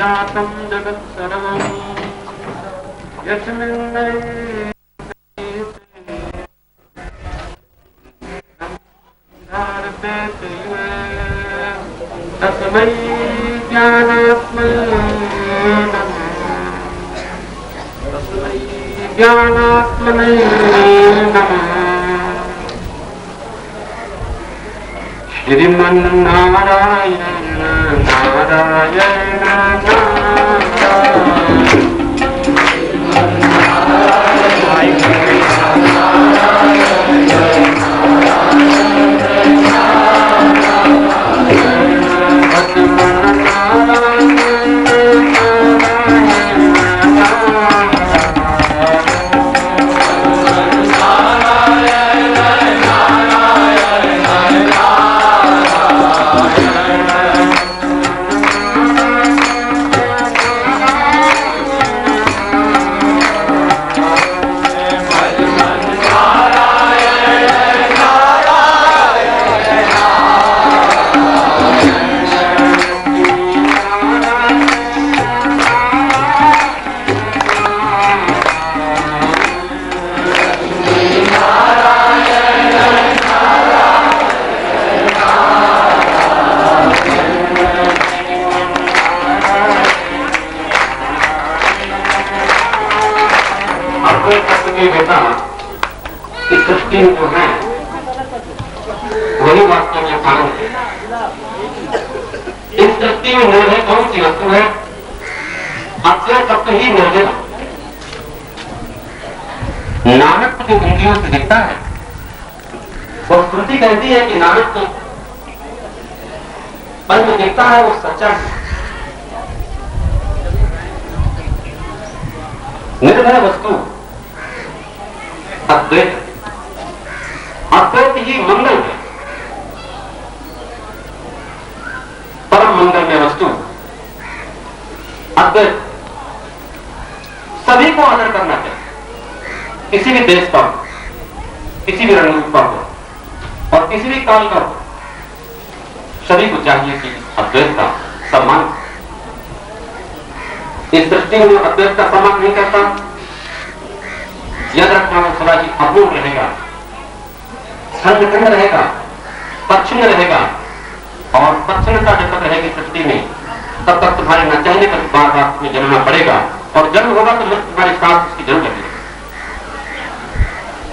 जातं जगत् सर्वं यस्मिन् तस्मै ज्ञानात्मने नमः। श्रीमन्नारायण नारायण सृष्टि जो है वही वास्तव में कारण है। इस सृष्टि में निर्भय कौन सी वस्तु है? अक्षय तत्व ही निर्भय। नानक जो इंद्रियों से दिखता है वो श्रुति कहती है कि नानक को मन में दिखता है वो सच्चा है। निर्भय वस्तु अद्वैत, अद्वैत ही मंगल है, परम मंगल में वस्तु अद्वैत। सभी को आदर करना चाहिए, किसी भी देश का हो, किसी भी रंग रूप का हो और किसी भी काल का हो, सभी को चाहिए कि अद्वैत का सम्मान। इस दृष्टि में अद्वैत का सम्मान नहीं करता, याद रखना वो सदा ही अपूर्ण रहेगा, खंड रहेगा, पक्षिण रहेगा। और पक्षिणता जब तक रहेगी सृष्टि में तब तक तुम्हारे न चाहने पर बार बार तुम्हें जन्मना पड़ेगा और जन्म होगा तो तुम्हारे साथ उसकी जन्म लगेगी।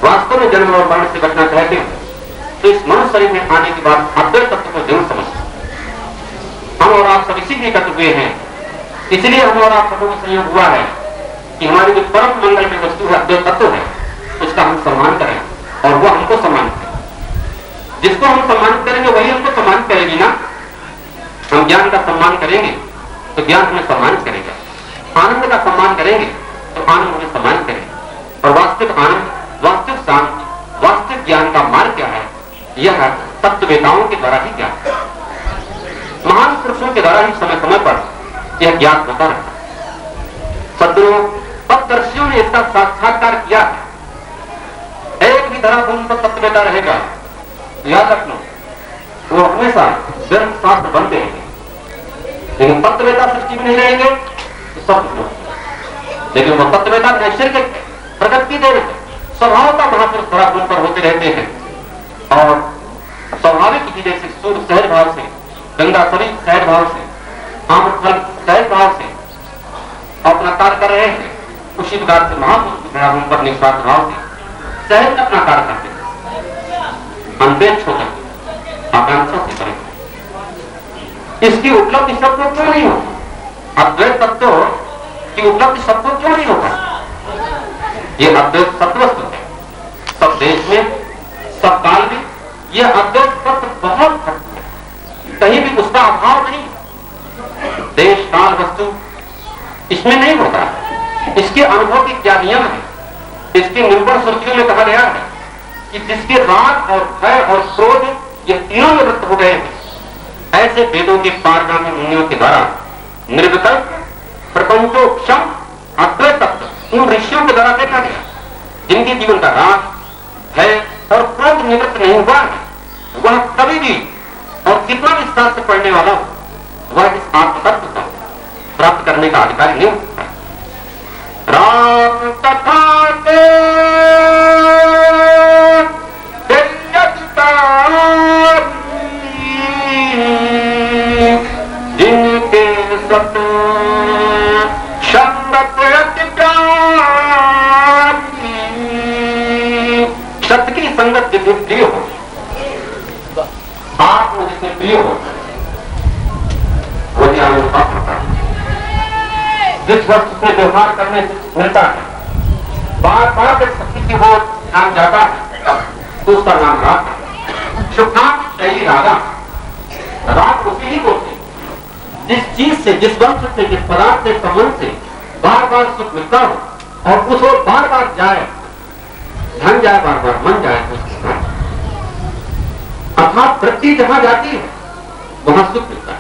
वास्तव में जन्म और मरण से बचना चाहते हो तो इस मनुष्य शरीर में आने के बाद अद्वैत तत्व को जरूर समझो। हम और आप सब इसी लिए एकत्र हुए हैं, इसलिए हम और आप सबों को संयोग हुआ है कि हमारी जो परम मंगल में वस्तु है अद्वैत तत्व है उसका हम सम्मान करें और वो हमको सम्मान करें। जिसको हम सम्मान करेंगे वही हमको सम्मान करेगी ना। हम ज्ञान का सम्मान करेंगे तो ज्ञान हमें सम्मान करेगा, आनंद का सम्मान करेंगे तो आनंद हमें सम्मान करेगा। और वास्तविक आनंद, वास्तविक शांति, वास्तविक ज्ञान का मार्ग क्या है? यह तत्ववेताओं के द्वारा ही ज्ञान, महान पुरुषों के द्वारा ही समय समय पर यह ज्ञान होता रहता है। सद्गुरु तत्वदर्शियों ने इसका साक्षात्कार किया है। एक भी धराभूमि पर तत्ववेता रहेगा, याद रखना वो हमेशा धर्म शास्त्र बनते हैं, लेकिन तत्ववेता सृष्टि में नहीं रहेंगे तो सब लोग। लेकिन वो तत्ववेता नैसर्गिक प्रगति दे रहे स्वभाव का महापुरुष धराभूमि पर होते रहते हैं और स्वाभाविक ही जैसे सूर्य सहज भाव से, गंगा शरीर सहज भाव से, आम्रफल सहज भाव से अपना कार्य कर रहे हैं, उसी प्रकार से महापुरुष धराभूमि पर निस्वार्थ भाव से सहज अपना कार्य करते हैं, अनपेक्ष होकर आकांक्षा से करेंगे। इसकी उपलब्धि सबको क्यों नहीं होती? अद्वैत तत्व की उपलब्धि सबको क्यों नहीं होता? ये अद्वैत सत्वस्तु है, सब देश में, सब काल में यह अद्वैत तत्व बहुत है, कहीं भी उसका अभाव नहीं। देश काल वस्तु इसमें नहीं होता। इसके अनुभव की क्या नियम है? इसके निरूपण श्रुतियों में कहा गया है कि जिसके राग और भय और क्रोध ये तीनों निवृत्त हो गए हैं, ऐसे वेदों के पारगामी मुनियों के द्वारा निर्विकल्प प्रपंचोक्षम अद्वैत तत्व उन ऋषियों के द्वारा देखा गया, जिनके जीवन का राग, भय और क्रोध निवृत्त नहीं हुआ है। वह कभी भी और कितना भी शास्त्र पढ़ने वाला हो वह इस आत्म तत्व को प्राप्त का अधिकारी नहीं हो सकता। राम कथा के जिनके सत संगत सत्य की संगत जितनी प्रिय हो, आत्म जितने प्रिय हो, वही आनंद प्राप्त होता है। जिस वस्तु से व्यवहार करने से मिलता है, बार बार जब सत्य की ओर नाम जाता है तो उसका नाम राग है। सुखान शैली रागा, राग उसी ही बोलते हैं जिस चीज से, जिस वस्तु से, जिस पदार्थ से, संबंध से बार बार सुख मिलता हो और उस ओर बार बार जाए, धन जाए, बार बार मन जाए तो अर्थात वृत्ति जहां जाती है वहां सुख मिलता है।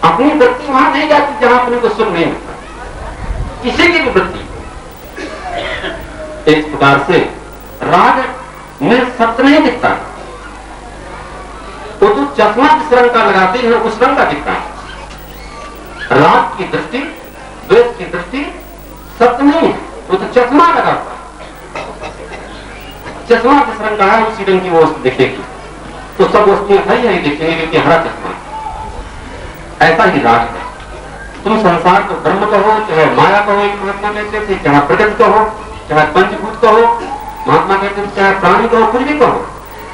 अपनी वृत्ति वहां नहीं जाती जहां अपने को सुख नहीं मिलता। किसी की भी वृत्ति इस प्रकार से राग में सत्य नहीं दिखता, वो तो चश्मा जिस रंग का लगाते हैं उस रंग का दिखता है। राग की दृष्टि, द्वेष की दृष्टि सत्य नहीं है, वो तो चश्मा लगा हुआ है। चश्मा जिस रंग का है उसी रंग की वो वस्तु दिखेगी, तो सब वस्तुएं हरी हरी दिखेंगी क्योंकि हरा चश्मा। ऐसा ही राग है। तुम संसार को ब्रह्म कहो, चाहे माया कहो, एक महात्मा कहते थे, चाहे प्रकृति कहो, चाहे पंचभूत कहो, महात्मा कहते थे, चाहे प्राणी कहो, कुछ भी कहो,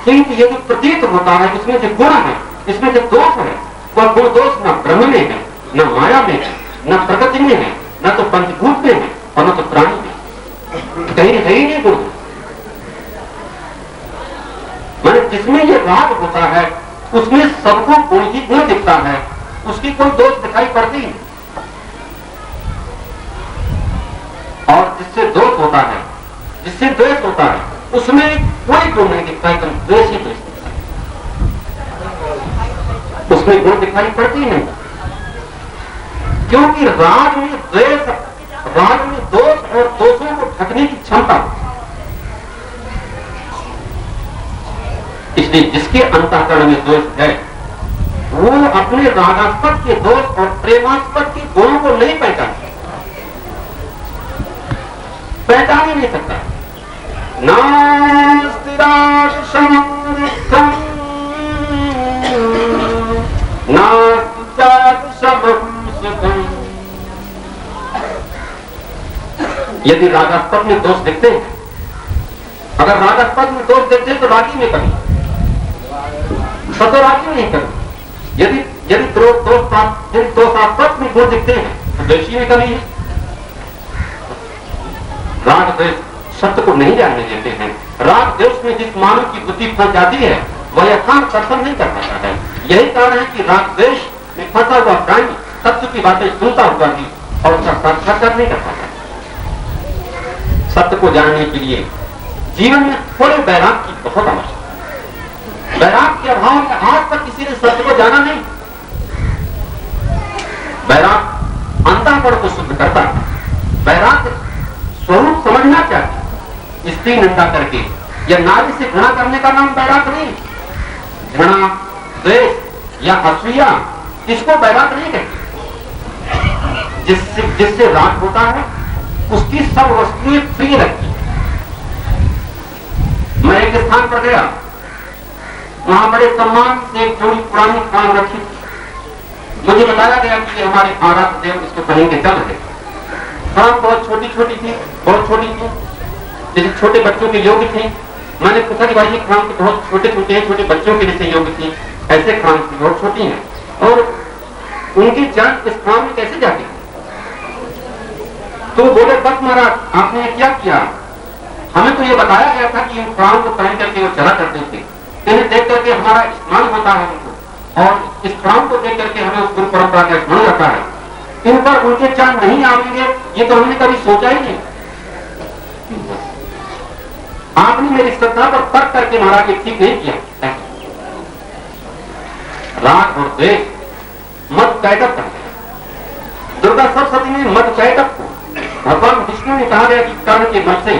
किंतु ये जो प्रतीत होता है इसमें जो गुण है, इसमें जो दोष है, वह गुण दोष न ब्रह्म में है, न माया में है, न प्रकृति में है, न तो पंचभूत में है और न तो प्राणी में। कहीं है ही नहीं गुण। मैंने जिसमें ये राग होता है उसमें सबको गुण ही गुण दिखता है, उसकी कोई दोष दिखाई पड़ती नहीं। और जिससे दोष होता है, जिससे द्वेष होता है, उसमें कोई गुण नहीं दिखता है, द्वेष ही द्वेष दिखता है, उसमें गुण दिखाई पड़ती नहीं। क्योंकि राग में द्वेष, राग में दोष और दोषों को ढकने की क्षमता। इसलिए जिसके अंतःकरण में दोष है वो अपने रागास्पद के दोष और प्रेमास्पद के गुणों को नहीं पहचान ही नहीं सकता। यदि रागास्पद में दोष दिखते हैं, अगर रागास्पद में दोष दिखते हैं तो रागी में कभी सतोरागी नहीं कभी। यदि दोषास्पद में गुण दिखते हैं तो द्वेषी में कभी है। राग द्वेष सत्य को नहीं जानने देते हैं। राग द्वेष में जिस मानव की बुद्धि फंस जाती है वह यथार्थ दर्शन नहीं कर पाता है। यही कारण है कि राग द्वेष में फंसा हुआ प्राणी सत्य की बातें सुनता हुआ भी और उसका साक्षात्कार नहीं कर पाता। सत्य को जानने के लिए जीवन में थोड़े वैराग की बहुत आवश्यकता है। वैराग के अभाव में आज तक किसी ने सत्य को जाना नहीं। वैराग अंतःकरण को शुद्ध करता है। वैराग स्वरूप समझना चाहिए। स्त्री निंदा करके या नारी से घृणा करने का नाम वैराग नहीं। घृणा, द्वेष या असूया इसको वैराग नहीं कहते। जिससे राग होता है उसकी सब वस्तुएं प्रिय लगती है। मैं एक स्थान पर गया, वहां बड़े सम्मान से एक जोड़ी पुरानी खान रखी। मुझे बताया गया कि हमारे आराध्य देव इसको पहन के चल रहे। खान बहुत छोटी छोटी थी, बहुत छोटी थी, जैसे छोटे बच्चों के योग्य थी। मैंने पूछा कि भाई ये खान तो बहुत छोटे छोटे हैं, छोटे बच्चों के जैसे योग्य थी, ऐसे खान थी बहुत छोटी हैं और उनकी जान इस खान में कैसे जाती है? तो बोले बस महाराज आपने क्या किया? हमें तो ये बताया गया था कि इन खान को पहन करके वो चला करते थे। इन्हें देख करके हमारा स्मरण होता है उनको, और इस प्राण को देख करके हमें उस गुरु परंपरा का स्मरण रहता है। इन पर उनके चांद नहीं आएंगे ये तो हमने कभी सोचा ही नहीं। आपने मेरी श्रद्धा पर तर्क करके महाराज ये ठीक नहीं किया। राग और द्वेष मत कैटअप करते हैं। दुर्गा सप्तशती में मत कैटअप को भगवान विष्णु ने कहा गया कि कर्ण के मत से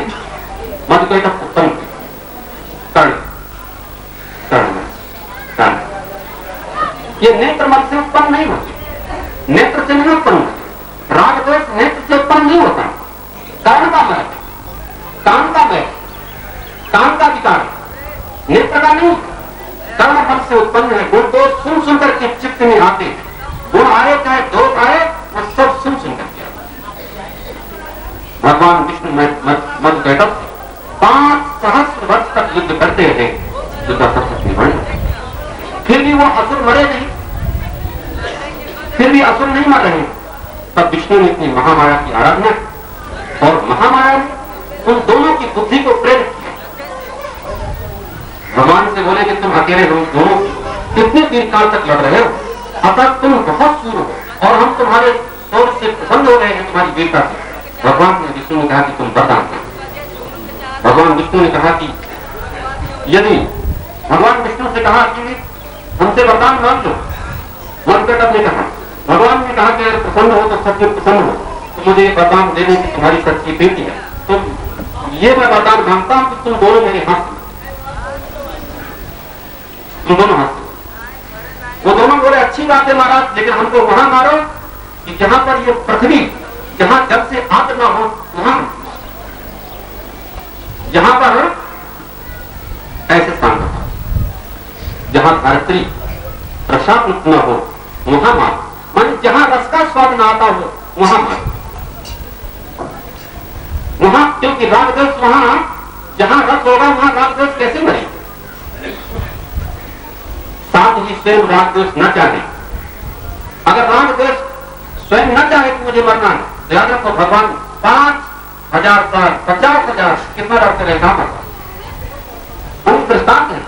मत कैटअप उत्पन्न कर्ण ये नेत्र मत से उत्पन्न नहीं होते, नेत्र से नहीं उत्पन्न होते। राग असुर नहीं मर रहे तब विष्णु ने इतनी महामाया की आराधना और महामाया ने उन दोनों की बुद्धि को प्रेरित किया। भगवान से बोले कि तुम अकेले दोनों कितने दीर्घ काल तक लड़ रहे हो, अतः तुम बहुत सूर हो और हम तुम्हारे शौर्य से प्रसन्न हो रहे हैं, तुम्हारी वीरता से। भगवान ने विष्णु ने कहा कि तुम वरदान दो। भगवान विष्णु ने कहा कि यदि भगवान विष्णु से कहा कि हमसे वरदान मांग लो, वनकटक ने कहा, भगवान ने कहा कि अगर प्रसन्न हो तो सत्य प्रसन्न हो तो मुझे वरदान देने की तुम्हारी सच्ची प्रीति है, तो ये मैं वरदान मांगता हूं कि तुम दोनों मेरे हाथ, तुम दोनों हाथ। वो दोनों बोले अच्छी बात है महाराज, लेकिन हमको वहां मारो कि जहां पर ये पृथ्वी, जहां जब से आग न हो वहां, जहां पर ऐसे स्थान रखा जहां धरती प्रसाद न हो वहां मारो, मान जहां रस का स्वाद न आता हो वहां मारो, वहां, क्योंकि रागद्वेष वहां जहां रस होगा वहां रागद्वेष कैसे मरे। साथ ही स्वयं रागद्वेष न चाहे, अगर रागद्वेष स्वयं न चाहे कि मुझे मरना है तो याद रखो भगवान 5,000 साल 50,000 कितना डरते रहे, कहां मरता उन दृष्टांत है।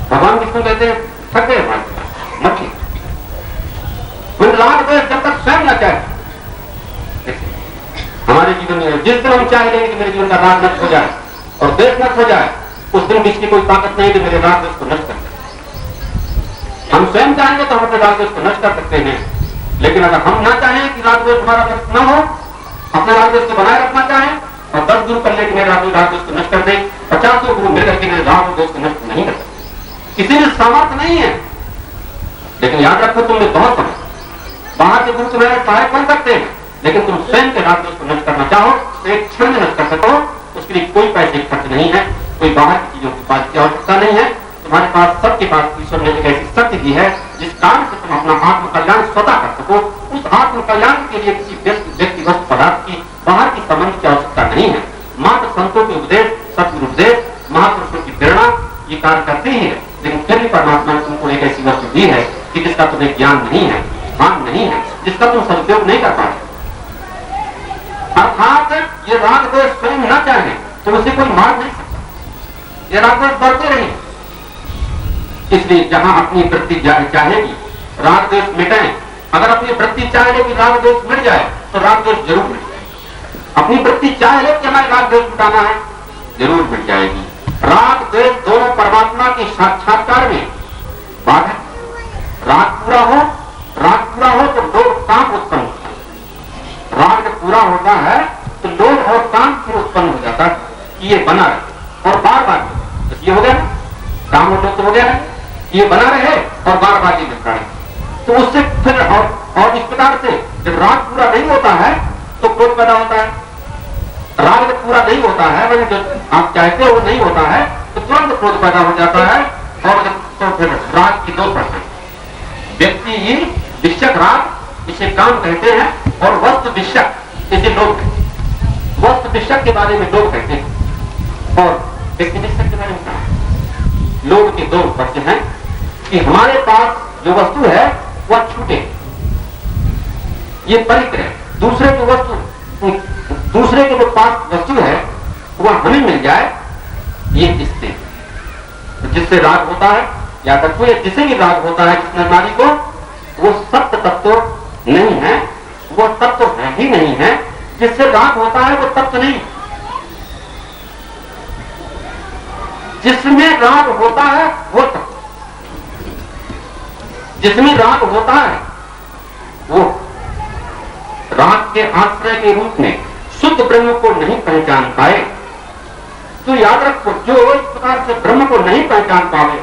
भगवान विष्णु कहते हैं थक गए मत, रागद्वेष जब तक स्वयं न चाहे हमारे जीवन में, जिस दिन हम चाह लेंगे कि मेरे जीवन का राग नष्ट हो जाए और द्वेष नष्ट हो जाए, उस दिन बीच की कोई ताकत नहीं कि मेरे रागद्वेष को नष्ट कर दे। हम स्वयं चाहेंगे तो हम अपने रागद्वेष को नष्ट कर सकते हैं, लेकिन अगर हम ना चाहें कि रागद्वेष हमारा नष्ट न हो, अपने रागद्वेष को बनाए रखना चाहें और 10 गुरु कर ले कि मेरे रागद्वेष को नष्ट कर दे, 50 गुरु मिलकर के मेरे रागद्वेष को नष्ट नहीं कर सकते। किसी में सामर्थ्य नहीं है, लेकिन याद रखो तुमने बहुत समय, बाहर के गुरु तुम्हारे सहायक बन सकते हैं, लेकिन तुम स्वयं के रागद्वेष को नष्ट करना चाहो तो एक क्षण में नष्ट कर सको, उसके लिए कोई पैसे खर्च नहीं है, कोई बाहर की चीजों की बात की आवश्यकता नहीं है। तुम्हारे पास, सबके पास ईश्वर ने एक ऐसी शक्ति दी है जिस कारण से तुम अपना आत्म कल्याण स्वतः कर सको। उस आत्म कल्याण के लिए किसी व्यक्ति वस्तु पदार्थ की बाहर की संबंध की आवश्यकता नहीं है। मात्र संतों के उपदेश, सत्य उपदेश, महापुरुषों की प्रेरणा ये कार्य करते ही है, लेकिन फिर भी परमात्मा ने तुमको एक ऐसी वस्तु दी है कि जिसका तुम्हें ज्ञान नहीं है, भान नहीं है, जिसका तुम सदुपयोग नहीं कर पाते। अर्थात ये रागद्वेष स्वयं न चाहे तो उसे कोई मार नहीं सकता, ये रागद्वेष बढ़ते रहे। इसलिए जहां अपनी वृत्ति चाहेगी रागद्वेष मिटाएं, अगर अपनी वृत्ति चाहे ले कि रागद्वेष मिट जाए तो रागद्वेष जरूर मिट जाए। अपनी वृत्ति चाहे ले कि हमें रागद्वेष मिटाना है, जरूर मिट जाएगी। रागद्वेष दोनों परमात्मा के साक्षात्कार में बाधक। राग पूरा हो तो लोभ काम उत्पन्न होता है। राग जब पूरा होता है तो लोभ और काम फिर उत्पन्न हो जाता है कि ये बना रहे और बार बार, तो ये हो गया ना, काम और लोभ तो हो गया ना, ये बना रहे और बार बार ये मिलता है, तो उससे फिर और इस प्रकार से जब राग पूरा नहीं होता है तो क्रोध पैदा होता है। राग जब पूरा नहीं होता है, वही जो आप चाहते हो वो नहीं होता है तो तुरंत क्रोध पैदा हो जाता है। और तो फिर राग की 2 प्रकार, व्यक्ति ही विषयक राग इसे काम कहते हैं और वस्तु विषयक इसे लोग कहते हैं। वस्तु विषयक के बारे में लोग कहते हैं और व्यक्ति विषयक के बारे में लोग के 2 पक्ष हैं कि हमारे पास जो वस्तु है वह छूटे, ये परिक्र है, दूसरे के जो पास वस्तु है वह हमें मिल जाए, ये इससे जिससे राग होता है, या तक कोई जिसे भी राग होता है जिस नारी को, वो सत्य तत्व नहीं है, वो तत्व है ही नहीं है। जिससे राग होता है वो तत्व नहीं, जिसमें राग होता है वो तत्व, जिसमें राग होता है वो राग के आश्रय के रूप में शुद्ध ब्रह्म को नहीं पहचान पाए। तो याद रखो, जो इस प्रकार से ब्रह्म को नहीं पहचान पावे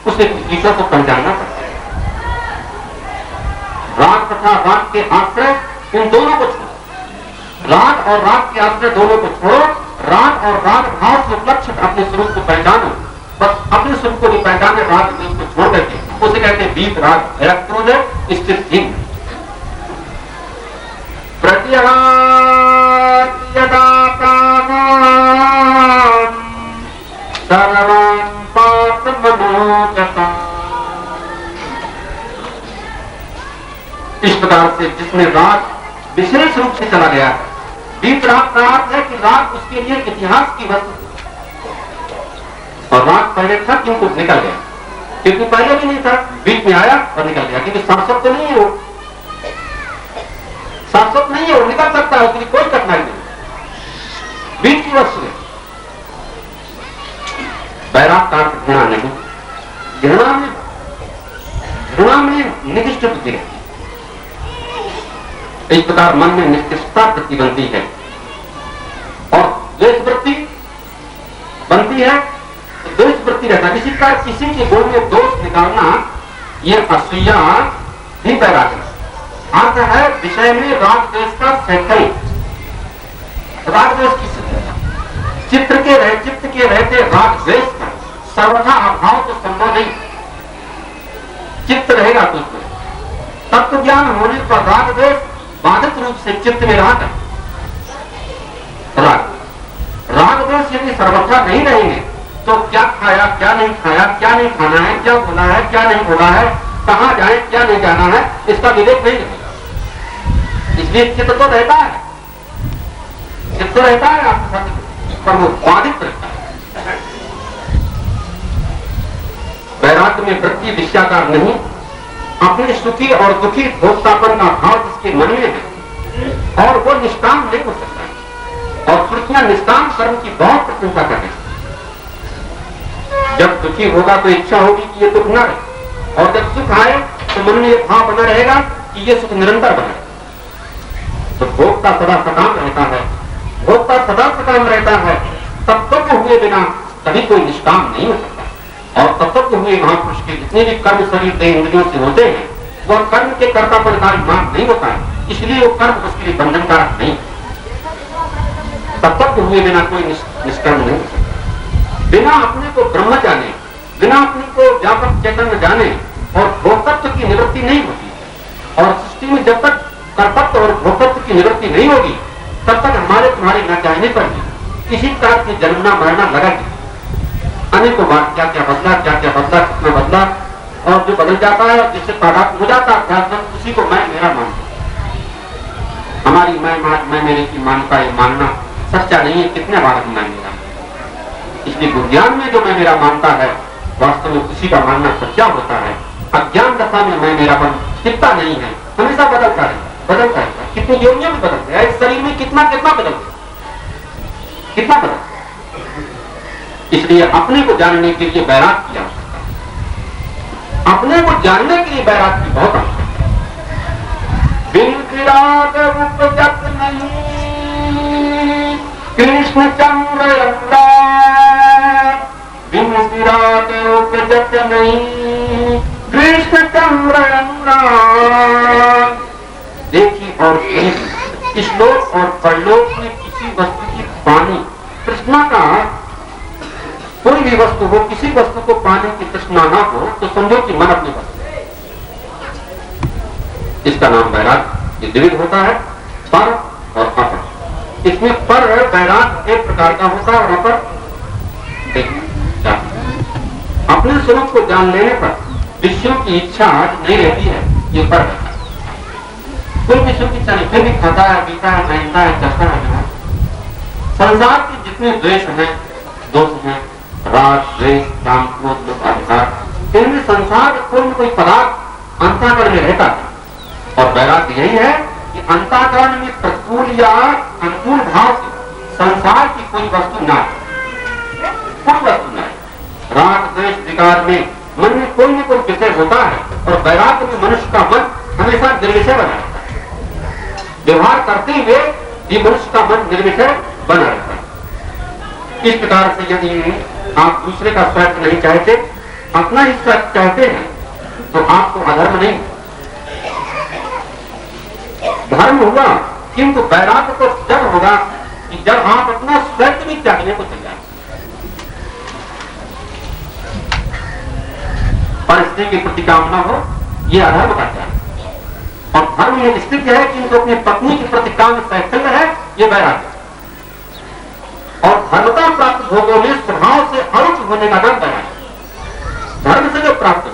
उसे ईश्वर को पहचानना पड़ता है। राग तथा राग के आश्रय इन दोनों को छोड़ो, राग और राग के आश्रय दोनों को छोड़ो, राग और राग भाव से उपलक्षित अपने स्वरूप को पहचानो। बस अपने स्वरूप को नहीं पहचाने, राग को छोड़ करके उसे कहते हैं बीत राग भयक क्रोध स्थित ही इस प्रकार से जिसमें राग विशेष रूप से चला गया है, बीत राग का अर्थ है कि राग उसके लिए इतिहास की वस्तु, और राग पहले था किंतु निकल गया, क्योंकि पहले भी नहीं था, बीच में आया और निकल गया, क्योंकि शाश्वत तो नहीं है वो, शाश्वत नहीं है वो, निकल सकता है, उसकी कोई कठिनाई नहीं, बीच की वस्तु है। बैराग का अर्थ घृणा नहीं, घृणा में निकृष्ट बुद्धि रहती है। इस प्रकार मन में निष्कृष्टता वृत्ति बनती है और द्वेष वृत्ति बनती है, द्वेष वृत्ति रहता है। इसी प्रकार किसी के गुण में दोष निकालना यह असूया भी बैराग है। अर्थ है विषय में राग द्वेष का सैकल। राग द्वेष किस चित्त के रहते राग द्वेष का सर्वथा अभाव तो संभव नहीं। चित्त रहेगा तो तत्व ज्ञान होने पर राग द्वेष बाधित रूप से चित्त में रहा कर। राग द्वेष यदि सर्वथा नहीं रहेंगे तो क्या खाया, क्या नहीं खाया, क्या नहीं खाना है, क्या बोला है, क्या नहीं बोला है, कहां जाए, क्या नहीं जाना है, इसका विवेक नहीं रहेगा। इसलिए चित्त तो रहता है, चित्त तो रहता है आपके साथ, पर वो बाधित रहता है। वैराग्य में वृत्ति विषयाकार नहीं, अपने सुखी और दुखी भोक्तापन का भाव जिसके मन में है और वो निष्काम नहीं हो सकता। और श्रुतियां निष्काम कर्म की बहुत प्रशंसा कर रही। जब दुखी होगा तो इच्छा होगी कि ये दुख न रहे, और जब सुख आए तो मन में ये भाव बना रहेगा कि ये सुख निरंतर बने। तो भोक्ता सदा सकाम रहता है, भोक्ता सदा सकाम रहता है, तत्व हुए बिना कभी कोई निष्काम नहीं हो सकता। और तत्व हुए महापुरुष के जितने भी कर्म शरीर देह इंद्रियों से होते हैं वह कर्म के कर्तापन कार्य मान नहीं होता है, इसलिए वो कर्म उसके लिए बंधनकारक नहीं। तत्व हुए बिना कोई निष्कर्म नहीं हो सकता। बिना अपने को ब्रह्म जाने, बिना अपने को व्यापक चैतन्य जाने और भोक्तत्व की निवृत्ति नहीं होती। और सृष्टि में जब तक कर्तव्य और भोक्तत्व की निवृत्ति नहीं होगी तब तक हमारे तुम्हारे न चाहने पर भी किसी प्रकार की जन्मना मरना लगेगी। अनेकों बार क्या क्या बदला, कितना बदला, और जो बदल जाता है जिससे तादाद हो जाता है उसी को मैं मेरा मानता। हमारी मैं मेरे की मानता है, मानना सच्चा नहीं है। कितने बार मैं मेरा, इसलिए विज्ञान में जो मैं मेरा मानता है वास्तव में किसी का मानना सच्चा होता है। अज्ञान दशा में मैं मेरापन टिकता नहीं है, हमेशा बदलता है। कितनी योनियों में बदल गया, इस शरीर में कितना बदल गया, कितना बदल। इसलिए अपने को जानने के लिए बैराग की आवश्यकता है। अपने को जानने के लिए बैराग की बहुत आवश्यकता है। बिन विराग उपजत नहीं कृष्ण चंद्र अनुराग, बिन विराग उपजत नहीं कृष्ण चंद्र अनुराग। देखिए और इस लोक और परलोक में किसी वस्तु की पानी तृष्णा का, कोई भी वस्तु हो, किसी वस्तु को पाने की तृष्णा ना हो तो समझो कि मन अपने वस्तु। इसका नाम बैराग। ये द्विविध होता है, पर और अपर। इसमें पर बैराग एक प्रकार का होता है और अपर अपने स्वरूप को जान लेने पर विषयों की इच्छा नहीं रहती है, ये पर रहता है। कोई विषयों की इच्छा नहीं, फिर भी खाता है, पीता है, पहनता है, चलता है। संसार के जितने द्वेष हैं, दोष हैं, राग, द्वेष, काम, क्रोध, लोभ, अहंकार, इनमें संसार कोई पदार्थ अंतःकरण में रहता है। और वैराग्य यही है कि अंतःकरण में प्रतिकूल या अनुकूल भाव से संसार की कोई वस्तु ना है, कोई वस्तु ना है। राग, द्वेष, विकार में मन में कोई न कोई विषय होता है, और वैराग्य में मनुष्य का मन हमेशा निर्विषय बना रहता है। व्यवहार करते हुए भी मनुष्य का मन निर्विषय बना रहता है। इस प्रकार से यदि आप दूसरे का स्वार्थ नहीं चाहते, अपना ही स्वार्थ चाहते हैं तो आपको अधर्म नहीं, धर्म हुआ। किंतु वैराग्य तो जब होगा कि जब आप अपना स्वार्थ भी त्यागने को तैयार, परिस्थिति की प्रतिकामना हो, यह अधर्म का त्याग। और धर्म में स्थित है कि उनको अपनी पत्नी की प्रतिकाम शैथिल्य है, यह वैराग्य। और धर्मता प्राप्त भोगों में स्वभाव से अरुच होने का नाम वैराग्य। धर्म से जो प्राप्त हो,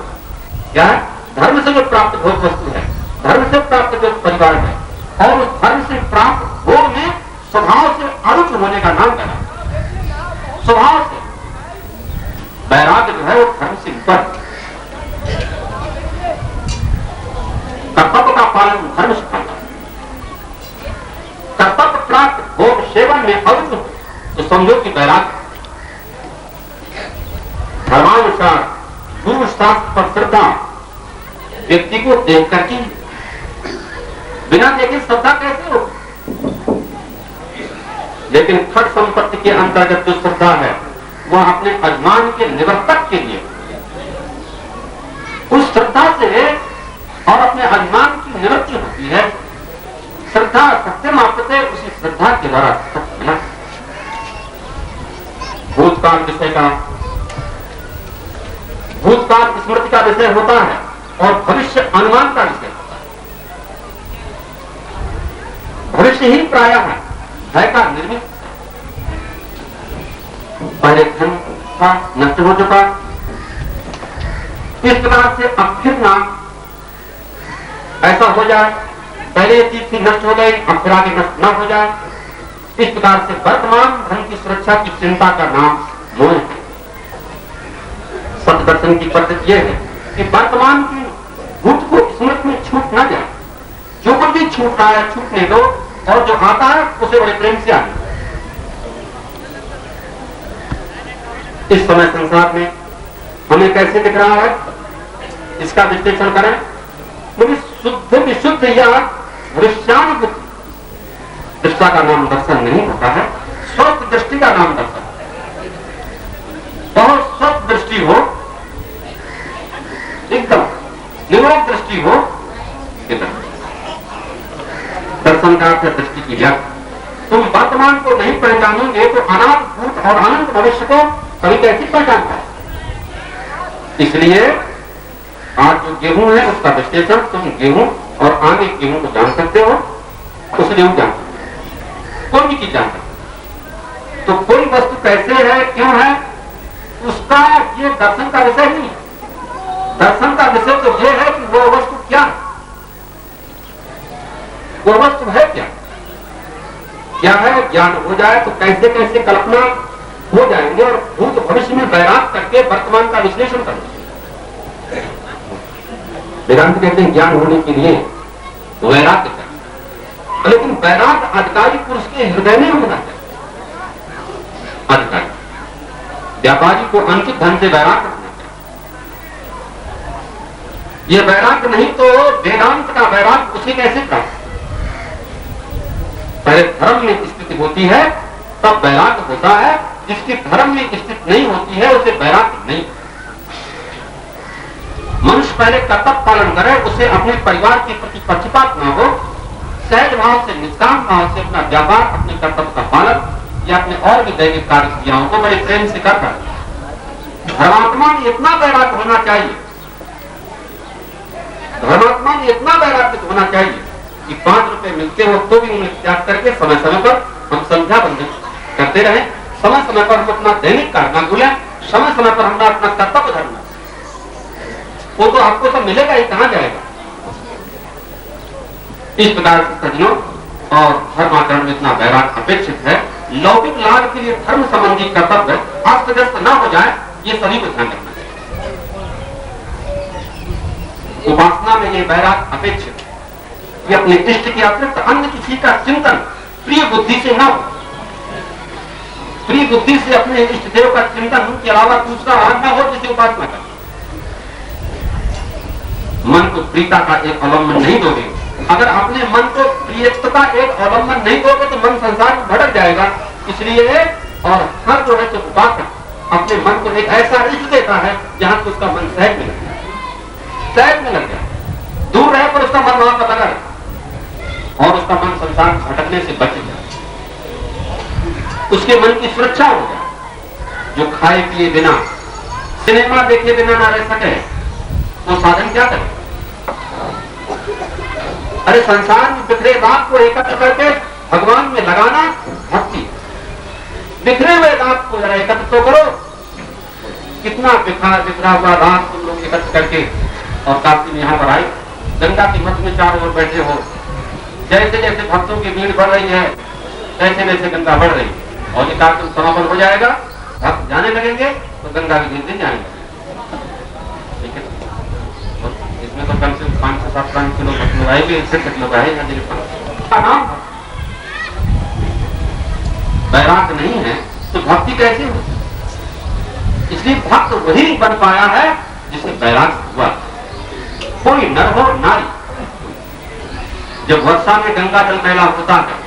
क्या है? धर्म से जो प्राप्त भोग वस्तु है धर्म से प्राप्त जो परिवार है और उस धर्म से प्राप्त भोग में स्वभाव से अरुच होने का नाम है। स्वभाव से वैराग्य जो है वो धर्म से ऊपर, कर्तव्य का पालन धर्म से करना, कर्तव्य प्राप्त भोग सेवन में अरुच हो तो समझो कि वैराग्य। धर्मानुसार गुरु शास्त्र पर श्रद्धा व्यक्ति को देख करके, बिना देखे श्रद्धा कैसे हो। लेकिन खट संपत्ति के अंतर्गत जो श्रद्धा है वह अपने अजमान के निवर्तक के लिए, उस श्रद्धा से और अपने अजमान की निवृत्ति होती है। श्रद्धा सत्य मापते उसी श्रद्धा के द्वारा सत्य मिला। भूतकाल विषय का, भूतकाल स्मृति का विषय होता है और भविष्य अनुमान का विषय होता है। भविष्य ही प्रायः है का निर्मित, पहले धन था नष्ट हो चुका, इस प्रकार से अब फिर ना ऐसा हो जाए, पहले ये चीज थी नष्ट हो गई अब फिर आगे नष्ट न हो जाए। इस प्रकार से वर्तमान धन की सुरक्षा की चिंता का नाम मोह है। सत्य दर्शन की पद्धति यह है कि वर्तमान की भूत को स्मृति में छूट न जाए। जो कुछ भी छूट रहा है छूटने दो और जो आता है उसे बड़े प्रेम से आने। इस समय संसार में हमें कैसे दिख रहा है इसका विश्लेषण करें। क्योंकि शुद्ध विशुद्ध या भविष्यानुभूति दृष्टा का नाम दर्शन नहीं होता है, स्वस्थ दृष्टि का नाम दर्शन। बहुत स्वस्थ दृष्टि हो, एकदम निरोग दृष्टि हो, दर्शन का अर्थ दृष्टि की व्याख्या। तुम वर्तमान को नहीं पहचानोगे तो अनाथ भूत और अनंत भविष्य को कभी कैसे पहचान पाए। इसलिए आज जो गेहूं है उसका विश्लेषण तुम गेहूं और आगे गेहूं को जान सकते हो, उस गेहूं जान सकते हो, कोई भी चीज जान सकते हो। तो कोई वस्तु कैसे है क्यों है उसका ये दर्शन का विषय नहीं। दर्शन का विषय तो ये है कि वो वस्तु क्या है, वो वस्तु है क्या, क्या है ज्ञान हो जाए तो कैसे कैसे कल्पना हो जाएंगे और भूत भविष्य में वैराग करके वर्तमान का विश्लेषण करेंगे। वेदांत कहते हैं ज्ञान होने के लिए वैराग्य चाहिए, लेकिन वैराग्य अधिकारी पुरुष के हृदय में होना चाहिए। अधिकारी व्यापारी को अंकित धन से वैराग्य रखना चाहिए। यह वैराग्य नहीं तो वेदांत का वैराग्य उसे कैसे प्राप्त। पहले धर्म में स्थिति होती है तब वैराग्य होता है, जिसकी धर्म में स्थिति नहीं होती है उसे वैराग्य नहीं। मनुष्य पहले कर्तव्य पालन करे, उसे अपने परिवार के प्रति पक्षपात न हो, सहज भाव से निष्काम भाव से अपना व्यापार अपने कर्तव्य का पालन या अपने और भी दैनिक कार्य क्रियाओं को बड़े प्रेम से करता है। धर्मात्मा में इतना वैराग्य होना चाहिए, धर्मात्मा में इतना वैराग्य होना चाहिए कि 5 रुपए मिलते हो तो भी उन्हें त्याग करके समय समय पर हम संध्या बंधन करते रहे, समय समय पर हम अपना दैनिक कार्य न भूलें, समय समय पर हमारा अपना कर्तव्य धर्म। वो तो आपको सब मिलेगा ही, कहां जाएगा। इस प्रकार से सज्जनों और धर्माचरण में इतना वैराग्य अपेक्षित है। लौकिक लाभ के लिए धर्म संबंधी कर्तव्य अस्त व्यस्त न हो जाए, ये सभी को ध्यान रखना चाहिए। उपासना में ये वैराग्य अपेक्षित है कि अपने इष्ट के अतिरिक्त अन्य किसी का चिंतन प्रिय बुद्धि से न हो। प्रिय बुद्धि से अपने इष्ट देव का चिंतन उनके अलावा दूसरा और न हो जिसे उपासना कर। मन को प्रीता का एक अवलंबन नहीं दोगे, अगर अपने मन को प्रियत्व का एक अवलंबन नहीं दोगे तो मन संसार में भटक जाएगा। इसलिए और हर जो है तो उपासक अपने मन को एक ऐसा इष्ट देता है जहां से उसका मन सहज में लग जाए, सहज में लग जाए। दूर रहे पर उसका मन वहां पर लगा रहे और उसका मन संसार में भटकने से बच जाए, उसके मन की सुरक्षा हो जाए। जो खाए पिए बिना, सिनेमा देखे बिना ना रह सके वो साधन क्या करे। अरे संसार में बिखरे रात को एकत्र करके भगवान में लगाना भक्ति। बिखरे हुए रात को जरा एकत्र तो करो। कितना बिखरा हुआ रात तुम लोग एकत्र करके और काशी में यहां पर आए, गंगा के मध्य में चारों ओर बैठे हो, जैसे जैसे भक्तों की भीड़ बढ़ रही है वैसे वैसे गंगा बढ़ रही है, और ये कार्यक्रम समापन हो जाएगा, भक्त जाने लगेंगे तो गंगा भी धीरे धीरे जाने लगेंगे। ठीक है, तो इसमें तो कम से कम 500-700 किलो भक्त लोग आएंगे, इससे तक लोग आए नाम बैराग नहीं है तो भक्ति कैसे हो? इसलिए भक्त वही बन पाया है जिसे बैराग हुआ। कोई नर हो नारी, जब वर्षा में गंगा जल मैला होता है,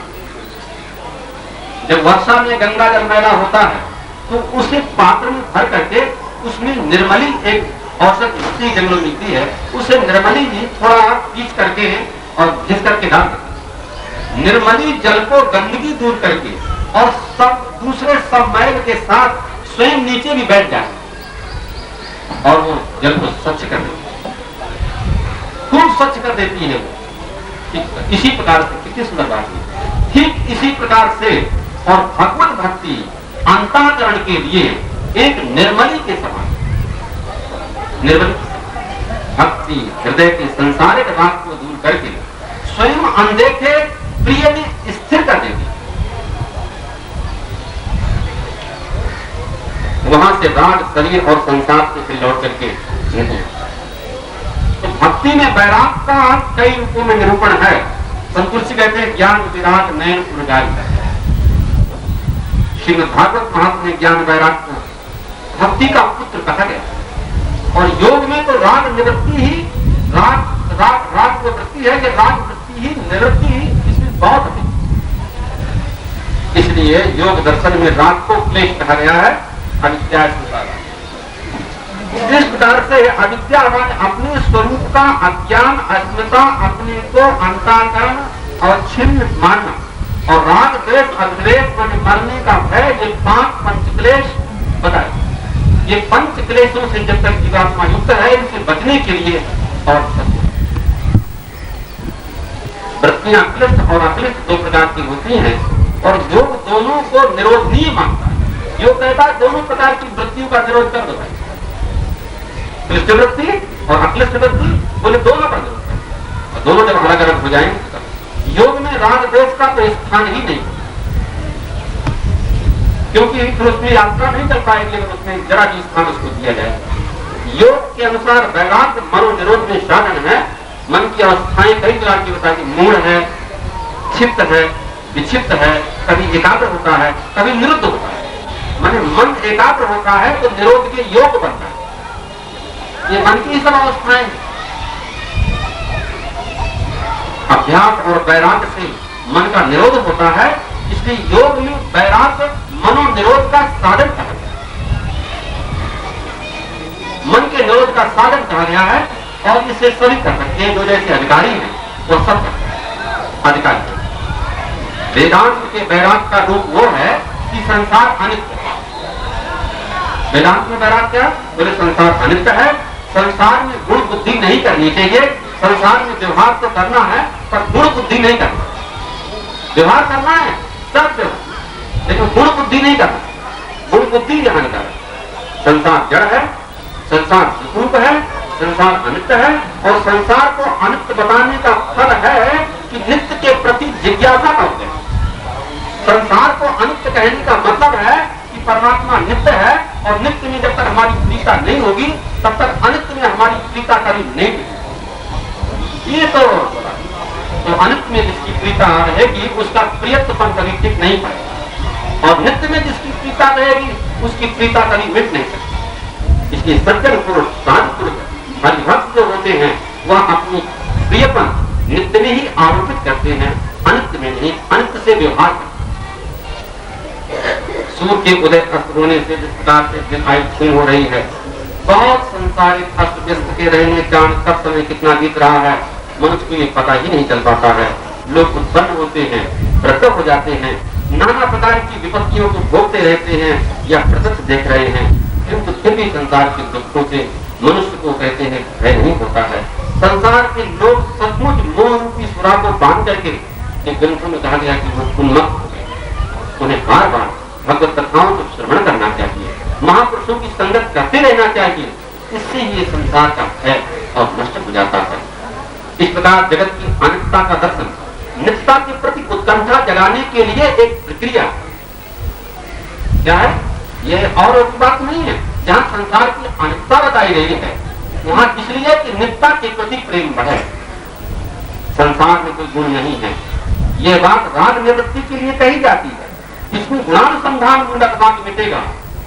जब वर्षा में गंगा जल मैला होता है तो उसे पात्र में भर करके उसमें निर्मली एक औसत स्त्री जंगल मिलती है, उसे निर्मली जी थोड़ा पीस करके और घिस करके डाल देते। निर्मली जल को गंदगी दूर करके और सब दूसरे सब मैल के साथ स्वयं नीचे भी बैठ जाए और वो जल को स्वच्छ कर देती है, खूब स्वच्छ कर देती है वो। इसी प्रकार से कितनी सुंदर बात है। ठीक इसी प्रकार से और भगवत भक्ति अंतःकरण के लिए एक निर्मली के समान, निर्मली भक्ति हृदय के संसारिक राग को दूर करके स्वयं अनदेखे प्रिय में स्थिर कर देती। वहां से राग शरीर और संसार से फिर लौट करके निकले। तो भक्ति में बैराग का कई रूपों में निरूपण है। संतुष्टि कहते हैं ज्ञान विराट नयन उर्गारी। श्रीमद् भागवत महात्म्य में ज्ञान वैराग को भक्ति का पुत्र कहा गया। और योग में तो राग निवृत्ति ही राग को वृत्ति है कि राग वृत्ति ही निवृत्ति ही इसमें बहुत है। इसलिए योग दर्शन में राग को क्लेश कहा गया है, अविद्या। इस प्रकार से अविद्या अपने स्वरूप का अज्ञान, अस्मिता, अपने को अंतःकरण और छिन्न मानना, और राग द्वेष अद्वेष मन मरने का भय, ये 5 पंचक्लेश बताए। ये पंच क्लेशों से जब तक जीवात्मा युक्त है, इनसे बचने के लिए और वृत्तियां क्लिष्ट और अक्लिष्ट 2 प्रकार की होती हैं, और योग दोनों को निरोधनीय मानता है। योग कहता है दोनों प्रकार की वृत्तियों का निरोध कर दो भाई, क्लिष्ट वृत्ति और अक्लिष्ट वृत्ति, बोले दोनों का निरोध कर, और दोनों जब अलग अलग हो जाएंगे। योग में राग द्वेष का तो स्थान ही नहीं, क्योंकि फिर उसमें यात्रा नहीं चल पाएगी अगर उसमें जरा भी स्थान उसको दिया जाए। योग के अनुसार वैराग्य मनोनिरोध में साधन है। मन की अवस्थाएं कई तरह की बताई, मूढ़ है, क्षिप्त है, विक्षिप्त है, कभी एकाग्र होता है, कभी निरुद्ध होता है। माने मन एकाग्र होता है तो निरोध के योग बनता है। ये मन की सब अवस्थाएं। अभ्यास और वैराग्य से मन का निरोध होता है, इसलिए योग में वैराग्य मनोनिरोध का साधन कहा गया, मन के निरोध का साधन कहा गया है। और इसे सभी कर सकते हैं, जो जैसे अधिकारी हैं वो सब अधिकारी। वेदांत के वैराग्य का रूप वो है कि संसार अनित्य है। वेदांत में वैराग्य क्या? बोले संसार अनित्य है, संसार में गुण बुद्धि नहीं करनी चाहिए। संसार में व्यवहार तो करना है पर गुण बुद्धि नहीं करना। व्यवहार करना है सब व्यवहार, लेकिन गुण बुद्धि नहीं करना। गुण बुद्धि हानिकारक। संसार जड़ है, संसार सुखरूप है, संसार अनित्य है, और संसार को अनित्य बताने का फल है कि नित्य के प्रति जिज्ञासा का उदय। संसार को अनित्य कहने का मतलब है कि परमात्मा नित्य है, और नित्य में जब तक हमारी प्रीता नहीं होगी तब तक अनित्य में हमारी प्रीता कभी नहीं होगी। ये तो अनित्य में जिसकी प्रीता रहेगी उसका प्रियत्वपन कभी टिक नहीं पाएगा, और नित्य में जिसकी प्रीता रहेगी उसकी प्रीता कभी मिट नहीं सकती। इसलिए सज्जन पुरुष, साधु पुरुष, हरिभक्त जो होते हैं वह अपनी प्रियपन नित्य में ही आरोपित करते हैं, अनित्य में नहीं। अनित्य से व्यवहार करते। सूर्य के उदय अस्त होने से जिस प्रकार से दिन आयु क्षीण हो रही है, बहुत संसारिक अस्त व्यस्त के रहने कारण कब समय कितना बीत रहा है मनुष्य को ये पता ही नहीं चल पाता है। लोग उत्पन्न होते हैं, प्रसव हो जाते हैं, नाना प्रकार की विपत्तियों को भोगते रहते हैं या प्रत्यक्ष देख रहे हैं, किंतु फिर भी संसार के दुखों से मनुष्य को कहते हैं भय नहीं होता है। संसार के लोग सचमुच मोह रूपी सुरा को बांध करके, ग्रंथों में कहा गया कि वो उन्मत्त हो गए। उन्हें बार बार भगवत कथाओं को श्रवण करना चाहिए, महापुरुषों की संगत करते रहना चाहिए। इससे ये संसार का भय और नष्ट हो जाता है। इस प्रकार जगत की अनित्यता का दर्शन नित्यता के प्रति उत्कंठा जगाने के लिए एक प्रक्रिया क्या है? यह और एक बात नहीं है। जहां संसार की अनित्यता बताई गई है वहां इसलिए कि नित्यता के प्रति प्रेम बढ़े। संसार में कोई गुण नहीं है, यह बात राग निवृत्ति के लिए कही जाती है। इसमें गुणानुसंधान मुंडकवाद मिटेगा,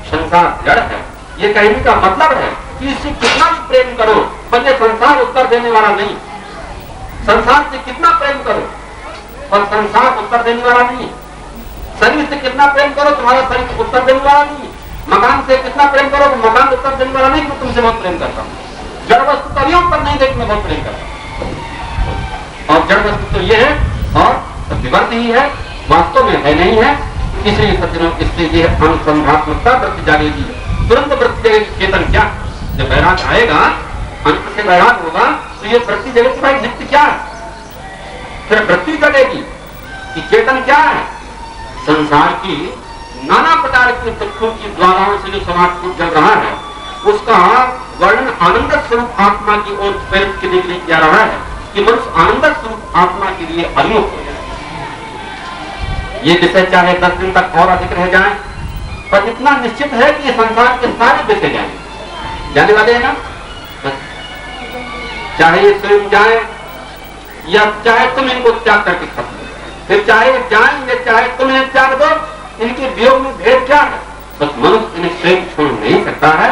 संसार जड़ है, ये कहने का मतलब है कि इससे कितना भी प्रेम करो पर यह संसार उत्तर देने वाला नहीं। संसार से कितना प्रेम करो पर संसार उत्तर देने वाला नहीं। शरीर से कितना प्रेम करो तुम्हारा शरीर उत्तर देने वाला नहीं। मकान से कितना प्रेम करो तो मकान उत्तर देने वाला नहीं। मैं तुमसे बहुत प्रेम करता हूँ। जड़ वस्तु कभी उत्तर नहीं देती, मैं बहुत प्रेम करता हूँ। और जड़ वस्तु तो ये है और विवर्त ही है, वास्तव में है नहीं है। इसलिए सज्जनों इससे ये अनुसंधात्मकता वृत्ति जागेगी, तुरंत वृत्ति जागेगी। चेतन क्या? जब वैराग आएगा, अंत से वैराग होगा तो ये वृत्ति जगेगी भाई नित्य क्या है। फिर वृत्ति जगेगी कि चेतन क्या है। संसार की नाना प्रकार के दुखों की ज्वालाओं से जो समाज को जल रहा है उसका वर्णन आनंद स्वरूप आत्मा की ओर प्रेरित करने के लिए किया रहा है कि मनुष्य आनंद स्वरूप आत्मा के लिए अभिमुख हो जाए। ये विषय चाहे 10 दिन तक और अधिक रह जाए पर इतना निश्चित है कि संसार के सारे विषय जाने वाले हैं ना। चाहे ये स्वयं जाए या चाहे तुम इनको त्याग करके खत्म, फिर चाहे जाए या चाहे तुम इन्हें त्याग दो, इनके वियोग में भेद क्या है? बस मनुष्य इन्हें स्वयं छोड़ नहीं सकता है।